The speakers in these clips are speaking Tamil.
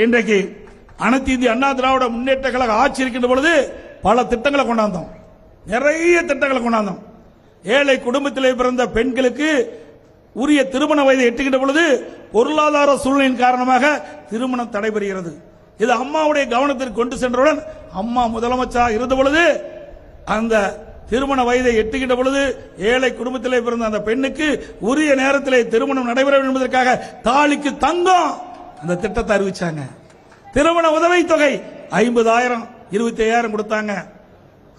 இன்றைக்கு அனைத்து இந்திய அண்ணா திராவிட முன்னேற்ற கழக ஆட்சி இருக்கின்ற பொழுது பல திட்டங்களை கொண்டாந்தோம், நிறைய திட்டங்களை கொண்டாந்தோம். ஏழை குடும்பத்திலே பிறந்த பெண்களுக்கு உரிய திருமண வயதை எட்டுகின்ற பொழுது பொருளாதார சூழ்நிலையின் காரணமாக திருமணம் தடைபெறுகிறது. இது அம்மாவுடைய கவனத்திற்கு கொண்டு சென்றவுடன் அம்மா முதலமைச்சராக இருந்த பொழுது அந்த திருமண வயதை எட்டுகின்ற பொழுது ஏழை குடும்பத்திலே பிறந்த அந்த பெண்ணுக்கு உரிய நேரத்திலே திருமணம் நடைபெற வேண்டும் என்பதற்காக தாலிக்கு தங்கம் அந்த திட்டத்தை அறிவிச்சாங்க. திருமண உதவி தொகை 50,000 25,000 கொடுத்தாங்க.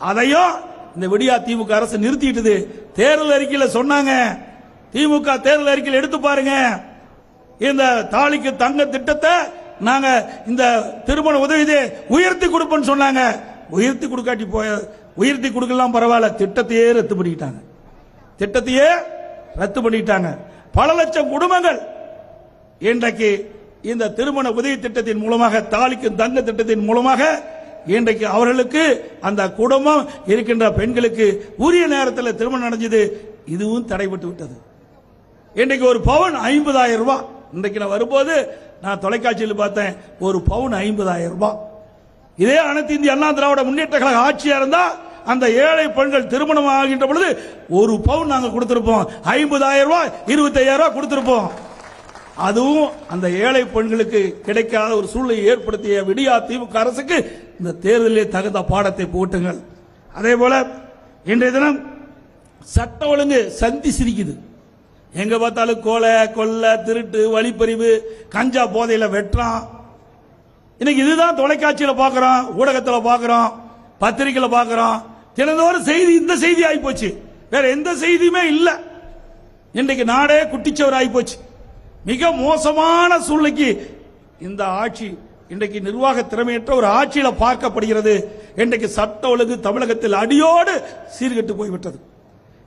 அதையும் இந்த விடியா திமுக அரசு நிறுத்திட்டது. தேர்தல் அறிக்கையில் சொன்னாங்க, திமுக தேர்தல் அறிக்கையில் எடுத்து பாருங்க, இந்த தாலிக்கு தங்க திட்டத்தை நாங்க இந்த திருமண உதவியை உயர்த்தி கொடுப்போம் சொன்னாங்க. உயர்த்தி கொடுக்காட்டி உயர்த்தி கொடுக்கலாம் பரவாயில்ல, திட்டத்தையே ரத்து பண்ணிட்டாங்க. திட்டத்தையே ரத்து பண்ணிட்டாங்க. பல லட்சம் குடும்பங்கள் இன்றைக்கு இந்த திருமண உதவி திட்டத்தின் மூலமாக, தாலிக்கு தங்க திட்டத்தின் மூலமாக இன்றைக்கு அவர்களுக்கு அந்த குடும்பம் இருக்கின்ற பெண்களுக்கு உரிய நேரத்தில் திருமணம் நடந்தது. இதுவும் தடைபட்டு விட்டது. இன்றைக்கு ஒரு பவுன் 50,000 ரூபாய். இன்றைக்கு நான் வரும்போது நான் தொலைக்காட்சியில் பார்த்தேன், ஒரு பவுன் 50,000 ரூபாய். இதே அனைத்து இந்திய அண்ணா திராவிட முன்னேற்ற கழக ஆட்சியா இருந்தா அந்த ஏழை பெண்கள் திருமணம் ஆகின்ற பொழுது ஒரு பவுன் நாங்க கொடுத்திருப்போம், 50,000 ரூபாய் 25,000 ரூபாய் கொடுத்திருப்போம். அதுவும் அந்த ஏழை பெண்களுக்கு கிடைக்காத ஒரு சூழ்நிலை ஏற்படுத்திய விடியா திமுக அரசுக்கு இந்த தேர்தலில் தகுந்த பாடத்தை போட்டுங்கள். அதே போல இன்றைய தினம் சட்ட ஒழுங்கு சந்தி சிரிக்குது. எங்க பார்த்தாலும் கொலை, கொள்ளை, திருட்டு, வழிப்பறிவு, கஞ்சா போதையில வெட்டுறான். இன்னைக்கு இதுதான் தொலைக்காட்சியில் பார்க்கிறோம், ஊடகத்தில் பார்க்கிறோம், பத்திரிகையில் பார்க்கிறோம். தினந்தோறும் செய்தி இந்த செய்தி ஆகி போச்சு, வேற எந்த செய்தியுமே இல்லை. இன்றைக்கு நாடே குட்டிச்சவர் ஆகி போச்சு. மிக மோசமான சூழ்நிலைக்கு இந்த ஆட்சி இன்றைக்கு நிர்வாக திறமையற்ற ஒரு ஆட்சியில பார்க்கப்படுகிறது. இன்றைக்கு சட்ட ஒழுங்கு தமிழகத்தில் அடியோடு சீர்கெட்டு போய்விட்டது.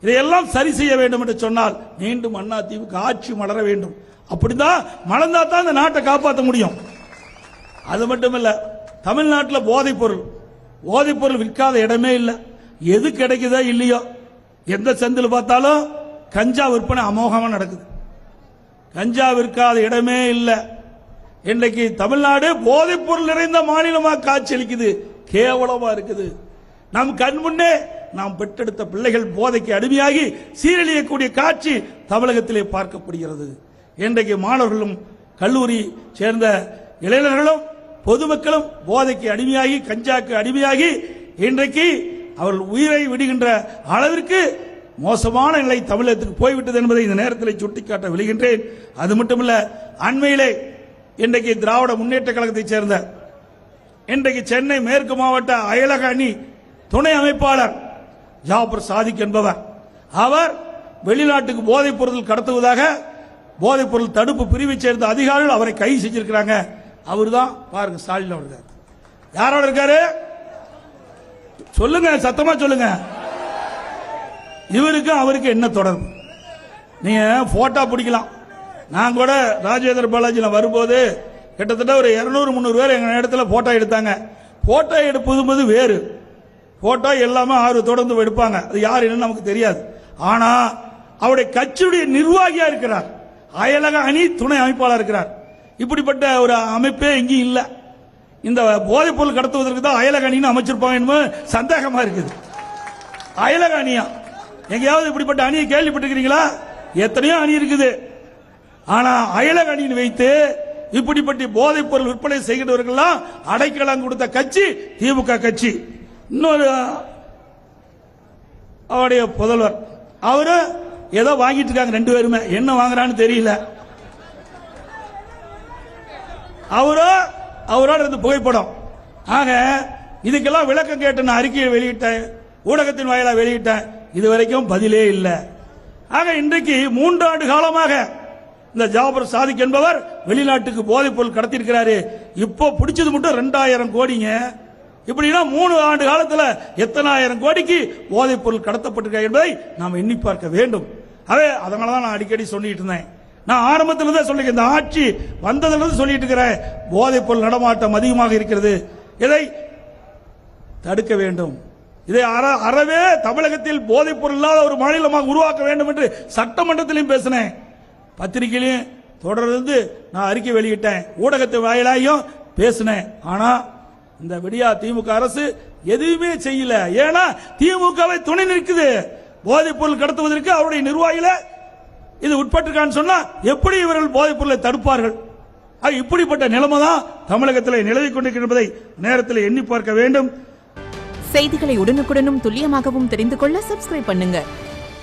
இதையெல்லாம் சரி செய்ய வேண்டும் என்று சொன்னால் மீண்டும் அண்ணா திமுக ஆட்சி மலர வேண்டும். அப்படிதான் மலர்ந்தா தான் இந்த நாட்டை காப்பாற்ற முடியும். அது மட்டுமல்ல, தமிழ்நாட்டில் போதைப் பொருள் விற்காத இடமே இல்லை. எது கிடைக்குதோ இல்லையோ, எந்த சந்தில் பார்த்தாலும் கஞ்சா விற்பனை அமோகமாக நடக்குது. கஞ்சா விற்காத இடமே இல்லை. இன்றைக்கு தமிழ்நாடு போதைப் பொருள் நிறைந்த மாநிலமாக காட்சியளிக்குது. கேவலமா இருக்குது. நம் கண் முன்னே நாம் பெற்றெடுத்த பிள்ளைகள் போதைக்கு அடிமையாகி சீரழியக்கூடிய காட்சி தமிழகத்திலே பார்க்கப்படுகிறது. இன்றைக்கு மாணவர்களும் கல்லூரி சேர்ந்த இளைஞர்களும் பொதுமக்களும் போதைக்கு அடிமையாகி, கஞ்சாக்கு அடிமையாகி இன்றைக்கு அவர்கள் உயிரை விடுகின்ற அளவிற்கு மோசமான நிலை தமிழகத்துக்கு போய்விட்டது என்பதை இந்த நேரத்தில் சுட்டிக்காட்ட விழுகின்றேன். அது மட்டுமல்ல, அண்மையிலே இன்றைக்கு திராவிட முன்னேற்ற கழகத்தைச் சேர்ந்த இன்றைக்கு சென்னை மேற்கு மாவட்ட அயலக அணி துணை அமைப்பாளர் ஜாபர் சாதிக் என்பவர், அவர் வெளிநாட்டுக்கு போதைப் பொருள் கடத்துவதாக போதைப் பொருள் தடுப்பு பிரிவை சேர்ந்த அதிகாரிகள் அவரை கைது செஞ்சிருக்கிறாங்க. அவர் தான் பாருங்க, ஸ்டாலின் அவர்கள். யாரோட இருக்காரு சொல்லுங்க, சத்தமா சொல்லுங்க. இவருக்கு அவருக்கு என்ன தொடர்பு? நீங்க போட்டோ பிடிக்கலாம். நான் கூட ராஜேந்திர பாலாஜி வரும்போது கிட்டத்தட்ட ஒரு 200-300 பேர் எங்க இடத்துல போட்டோ எடுத்தாங்க. போட்டோ எடுப்பது வேறு, போட்டோ எல்லாமே தொடர்ந்து எடுப்பாங்க. அது யார் என்னன்னு நமக்கு தெரியாது. ஆனா அவருடைய கட்சியுடைய நிர்வாகியா இருக்கிறார், அயலக அணி துணை அமைப்பாளர் இருக்கிறார். இப்படிப்பட்ட ஒரு அமைப்பே இங்கேயும் இல்லை. இந்த போதைப் பொருள் கடத்துவதற்கு தான் அயலக அணின்னு அமைச்சிருப்பாங்க என்பது சந்தேகமா இருக்குது. அயலக அணியா? எங்கேயாவது இப்படிப்பட்ட அணியை கேள்விப்பட்டிருக்கிறீங்களா? எத்தனையோ அணி இருக்குது. ஆனா அயலக அணியை வைத்து இப்படிப்பட்ட போதைப் பொருள் விற்பனை செய்கிறவர்கள் அடைக்கலம் கொடுத்த கட்சி திமுக கட்சி. இன்னொரு அவருடைய புதல்வர், அவரு ஏதோ வாங்கிட்டு இருக்காங்க. 2 பேருமே என்ன வாங்குறான்னு தெரியல. அவரோட இருந்து புகைப்படம். ஆக இதுக்கெல்லாம் விளக்கம் கேட்டு நான் அறிக்கையை வெளியிட்டேன், ஊடகத்தின் வாயிலாக வெளியிட்டேன். இதுவரைக்கும் பதிலே இல்லை. ஆக இன்றைக்கு 3 ஆண்டு காலமாக இந்த ஜாபர் சாதிக் என்பவர் வெளிநாட்டுக்கு போதைப் பொருள் கடத்திருக்கிறாரு. இப்போ பிடிச்சது மட்டும் 2,000 கோடிங்க. இப்படின்னா 3 ஆண்டு காலத்தில் எத்தனை ஆயிரம் கோடிக்கு போதைப் பொருள் கடத்தப்பட்டிருக்க என்பதை நாம் எண்ணி பார்க்க வேண்டும். அதனாலதான் நான் அடிக்கடி சொல்லிட்டு இருந்தேன். நான் ஆரம்பத்திலிருந்தே சொல்லிருக்கேன், இந்த ஆட்சி வந்ததிலிருந்து சொல்லிட்டு இருக்கிறேன், போதைப் பொருள் நடமாட்டம் அதிகமாக இருக்கிறது, இதை தடுக்க வேண்டும். இதை அறவே தமிழகத்தில் போதைப் பொருள் இல்லாத ஒரு மாநிலமாக உருவாக்க வேண்டும் என்று சட்டமன்றத்திலும் பேசினேன், பத்திரிகையிலும் தொடர்ந்து நான் அறிக்கை வெளியிட்டேன், ஊடகத்தின் வாயிலாயும் பேசினேன். ஆனா இந்த விடியா திமுக அரசு எதுவுமே செய்யல. ஏன்னா திமுகவை துணை நிற்குது. போதைப் பொருள் கடத்துவதற்கு அவருடைய நிர்வாகிகள இது உட்பட்டிருக்கான்னு சொன்னா எப்படி இவர்கள் போதைப் பொருளை தடுப்பார்கள்? இப்படிப்பட்ட நிலைமை தான் தமிழகத்தில் நிலவிக் கொண்டிருக்கின்றதை நேரத்தில் எண்ணி பார்க்க வேண்டும். செய்திகளை உடனுக்குடனும் துல்லியமாகவும் தெரிந்து கொள்ள சப்ஸ்கிரைப் பண்ணுங்க.